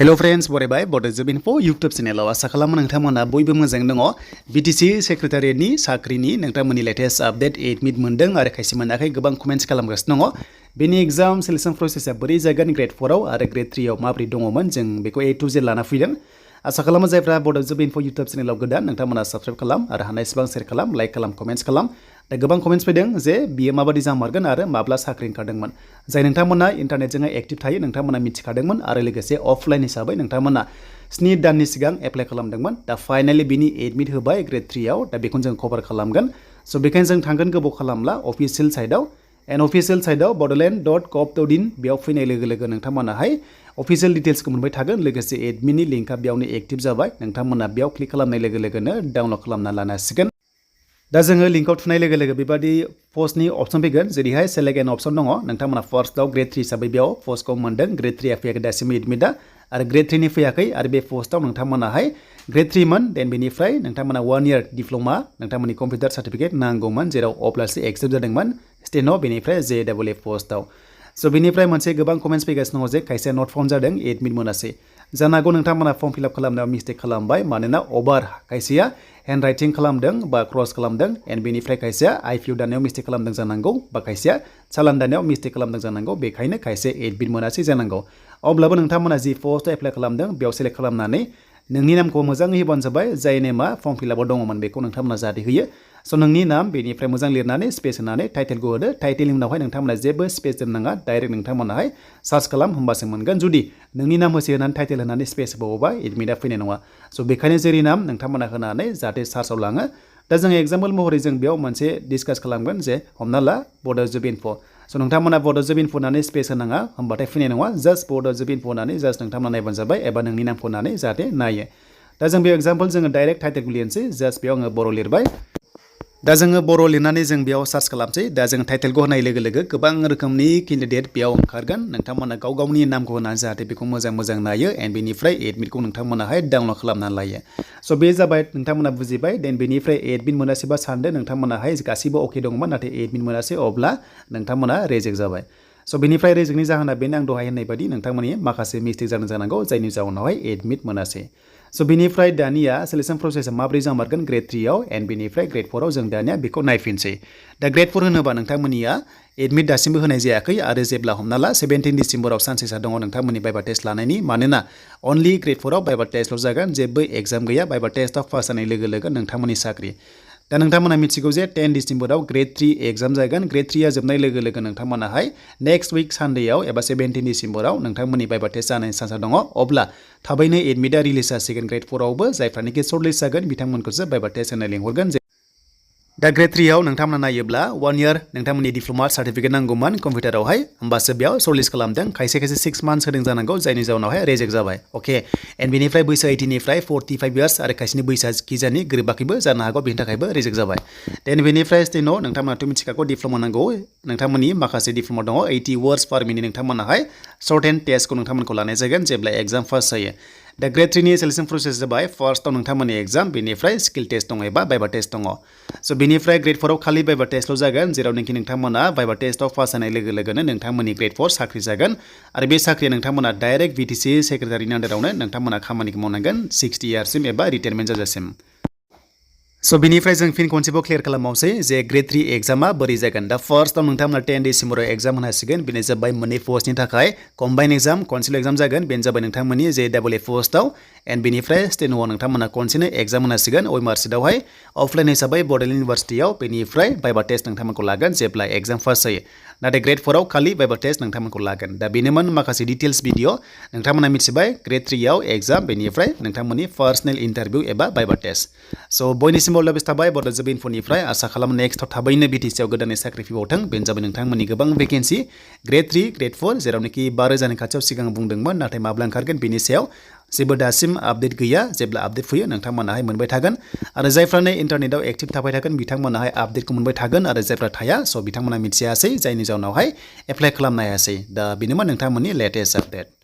Hello friends, बरायबाय Bodo Gr.4 YouTube चेनेलाव आसा खालामो नोंथांमोना बयबो मोजां दङ। BTC Secretariat नि साख्रिनि नोंथांमोननि लेटेस्ट आपडेट एडमिट मोनदों आरो खायसे मोनाखै गोबां कमेन्ट्स खालामगासिनो दङ। बेनि एग्जाम सिलेक्शन प्रसेसआ बोरै जागोन Gr.4 आव आरो Gr.3 आव माबोरै दङमोन जों बेखौ A to Z लाना फैदों। आसा खालामो जायफ्रा Bodo Gr.4 YouTube चेनेलाव गोदान नोंथांमोना साबस्क्राइब खालाम आरो हानायसेबां शेयार खालाम, लाइक खालाम, कमेन्ट्स खालाम। दा गोबां कमेन्ट्स फैदों जे बियो माबादि जामारगोन आरो माब्ला साख्रि ओंखारदोंमोन। जाय नोंथांमोना इन्टारनेटजों एक्टिभ थायो नोंथांमोना मिथिखादोंमोन आरो लोगोसे अफलाइन हिसाबै नोंथांमोना 7 दाननि सिगां एप्लाइ खालामदोंमन। दा फाइनाली बिनि एडमिट होबाय Gr.3 आव। दा बेखौनो जों कभार खालामगोन। स' बेखायनो जों थांगोन गोबाव खालामला अफिशियेल साइटआव। एन्ड अफिशियेल साइटआव bodoland.gov.in बेयाव फैनाय लोगो लोगो नोंथांमोनाहाय अफिशियेल डिटेल्सखौ मोनबाय थागोन। लोगोसे एडमिटनि लिंकआ बेयावनो एक्टिभ जाबाय। नोंथांमोना बेयाव क्लिक खालामनाय लोगो लोगोनो डाउनलड खालामना लानो हासिगोन। दा जोङो लिंकआव थुनाय लोगो लोगो बेबादि पस्टनि अपसन फैगोन जेरैहाय सेलेक्ट एन अपसन दङ। नोंथांमोना फार्स्टआव Gr.3 हिसाबै बेयाव पस्टखौ मोनदों। Gr.3 आ फैयाखै दासिमबो एडमिटआ आरो Gr.3 नि फैयाखै आरो बे पस्टआव नोंथांमोनाहाय Gr.3 मोन देन बेनिफ्राय नोंथांमोना 1 इयार डिप्ल'मा नोंथांमोननि कम्पिउटार सार्टिफिकेट नांगौमोन जेराव अब्लासो एक्सेप्ट जादोंमोन स्टेन' बेनिफ्राय JAA पस्टआव। स' बेनिफ्राय मोनसे गोबां कमेन्ट्स फैगासिनो दङ जे खायसे नट फाउन्ड जादों एडमिट मोनासै। जानो हागौ नोंथांमोना फर्म फिलआप खालामनायाव मिस्टेक खालामबाय मानोना अभार खायसेया हेन्ड राइटिं खालामदों बा क्रस खालामदों एन्ड बेनिफ्राय खायसेया IPO दानायाव मिस्टेक खालामदों जानांगौ बा खायसेया चालान दानायाव मिस्टेक खालामदों जानांगौ बेखायनो खायसे एडमिट मोनासै जानांगौ। अब्लाबो नोंथांमोना जि पस्टआव एप्लाइ खालामदों बेयाव सेलेक्ट खालामनानै नोंनि नामखौ मोजाङै होबानो जाबाय। जाय नेमा फर्म फिलआपआव दङमोन बेखौ नोंथांमोना जाहाथे होयो। स' नोंनि नाम बेनिफ्राय मोजां लिरनानै स्पेस होनानै टाइटेलखौ होदो। टाइटेलनि उनावहाय नोंथांमोना जेबो स्पेस दोननाङा डाइरेक्ट नोंथांमोनाहाय सार्च खालाम होमबासो मोनगोन। जुदि नोंनि नाम होसे होनानै टाइटेल होनानै स्पेस होबावोबा एडमिटआ फैनाय नङा। स' बेखायनो जेरै नाम नोंथांमोना होनानै जाहाथे सार्चआव लाङो। दा जों एग्जाम्पल महरै जों बेयाव मोनसे डिसकास खालामगोन जे हमना ला Bodo Gr.4 स' नोंथांमोना Bodo Gr.4 होनानै स्पेस होनाङा होमबाथाय फैनाय नङा। जास्ट Bodo Gr.4 होनानै जास्ट नोंथांमोना नायबानो जाबाय एबा नोंनि नामखौ होनानै जाहाथे नायो। दा जों बे एग्जाम्पल जोङो डाइरेक्ट टाइटेलखौ लिरनोसै जास्ट बेयाव आङो बर' लिरबाय। दा जोङो बर' लिरनानै जों बेयाव सार्च खालामसै। दा जों टाइटेलखौ होनाय लोगो लोगो गोबां रोखोमनि केन्डिडेट बेयाव ओंखारगोन। नोंथांमोना गाव गावनि नामखौ होनानै जाहाथे बेखौ मोजां नायो एन्ड बेनिफ्राय एडमिटखौ नोंथांमोनाहाय डाउनलड खालामनानै लायो। स' बे जाबाय नोंथांमोना बुजिबाय। देन बेनिफ्राय एडमिट मोनासैबा सानदो नोंथांमोनाहाय गासिबो अके दंमोन नाथाय एडमिट मोनासै अब्ला नोंथांमोना रेजेक्ट जाबाय। स' बेनिफ्राय रेजेक्टनि जाहोना बेनो आं दहाय होननाय बायदि नोंथांमोननि माखासे मिस्टेक जादों जानांगौ जायनि जाउनावहाय एडमिट मोनासै। स' बेनिफ्राय दानिया सिलेक्शन प्रसेसआ माबोरै जामारगोन Gr.3 आव एन्ड बेनिफ्राय Gr.4 आव जों दानिया बेखौ नायफिनसै। दा Gr.4 होनोबा नोंथांमोननिया एडमिट दासिमबो होनाय जायाखै आरो जेब्ला हमना ला 17 डिसेम्बराव सानसेसा दङ नोंथांमोननि भाइभा टेस्ट लानायनि मानोना अनलि Gr.4 आव भाइभा टेस्टल' जागोन जेबो एग्जाम गैया। भाइभा टेस्टआव पास जानाय लोगो लोगो नोंथांमोननि साख्रि। दा नोंथांमोना मिथिगौ जे 10 डिसेम्बराव Gr.3 एग्जाम जागोन। Gr.3 आ जोबनाय लोगो लोगो नोंथांमोनाहाय नेक्स्ट उइक सानडेआव एबा 17 डिसेम्बराव नोंथांमोननि भाइभा टेस्ट जानायनि चान्सआ दङ। अब्ला थाबैनो एडमिटआ रिलिज जासिगोन Gr.4 आवबो जायफ्रानोखि सर्टलिस्ट जागोन बिथांमोनखौसो भाइभा टेस्ट होनो लिंहरगोन। दा Gr.3 आव नोंथांमोना नायोब्ला 1 इयार नोंथांमोननि डिप्ल'मा सार्टिफिकेट नांगौमोन कम्पिउटारावहाय होमबासो बेयाव सर्टलिस्ट खालामदों। खायसे 6 मान्थ्स होदों जानांगौ जायनि जाउनावहाय रेजेक्ट जाबाय। अके एन्ड बेनिफ्राय बैसो 18 निफ्राय 45 इयार्स आरो खायसेनि बैसोआ किजानि गोरोबाखैबो जानो हागौ बेनि थाखायबो रेजेक्ट जाबाय। देन बेनिफ्राय स्टेन' नोंथांमोनाथ' मिथिखागौ डिप्ल'मा नांगौ। नोंथांमोननि माखासे डिप्ल'मा दङ 80 वर्ड्स पार मिनिट नोंथांमोनाहाय सर्ट एन्ड टेस्टखौ नोंथांमोनखौ लानाय जागोन जेब्ला एग्जाम पास जायो। दा Gr.3 नि सिलेक्शन प्रसेस जाबाय फार्स्टआव नोंथांमोननि एग्जाम बेनिफ्राय स्किल टेस्ट दङ एबा भाइभा टेस्ट दङ। स' बेनिफ्राय Gr.4 आव खालि भाइभा टेस्टल' जागोन जेरावनोखि नोंथांमोना भाइभा टेस्टआव पास जानाय लोगो लोगोनो नोंथांमोननि Gr.4 साख्रि जागोन आरो बे साख्रिया नोंथांमोना डाइरेक्ट BTC सेक्रेटारिनि आन्डारावनो नोंथांमोना खामानिखौ मावनांगोन 60 इयार्ससिम एबा रिटायारमेन्ट जाजासिम। स' बेनिफ्राय जों फिन खनसेबाव क्लियार खालामबावसै जे Gr.3 एग्जामा बोरै जागोन। दा फार्स्टआव नोंथांमोना 10 डिसेम्बराव एग्जाम होनो हासिगोन। बेनो जाबाय मोननै पस्टनि थाखाय कम्बाइन एग्जाम खनसेल' एग्जाम जागोन। बेनो जाबाय नोंथांमोननि JAA पस्टआव एन्ड बेनिफ्राय स्टेन'आव नोंथांमोना खनसेनो एग्जाम होनो हासिगोन OMR आवहाय अफलाइन हिसाबै बड'लेण्ड इउनिभारसिटियाव बेनिफ्राय भाइभा टेस्ट नोंथांमोनखौ लागोन जेब्ला एग्जाम पास जायो। नाथाय Gr.4 आव खालि भाइभा टेस्ट नोंथांमोनखौ लागोन। दा बेनोमोन माखासे डिटेल्स भिडिअ नोंथांमोना मिथिबाय Gr.3 आव एग्जाम बेनिफ्राय नोंथांमोननि पार्सनेल इन्टारभिउ एबा भाइभा टेस्ट। स' बयनिसिमबो अल द बेस्ट थाबाय Bodo Gr.4निफ्राय आसा खालामो नेक्स्टआव थाबैनो BTC आव गोदानै साख्रि फैबावथों। बेनो जाबाय नोंथांमोननि गोबां भेकेन्सि Gr.3 Gr.4 जेरावनोखि 5,000नि खाथियाव सिगां बुंदोंमोन नाथाय माब्ला ओंखारगोन बेनि सायाव जेबो दासिम आपडेट गैया। जेब्ला आपडेट फैयो नोंथांमोनाहाय मोनबाय थागोन आरो जायफ्रानो इन्टारनेटआव एक्टिभ थाबाय थागोन बिथांमोनाहाय आपडेटखौ मोनबाय थागोन आरो जायफ्रा थाया स' बिथांमोना मिथियासै जायनि जाउनावहाय एप्लाइ खालामनो हायासै। दा बेनोमोन नोंथांमोननि लेटेस्ट आपडेट।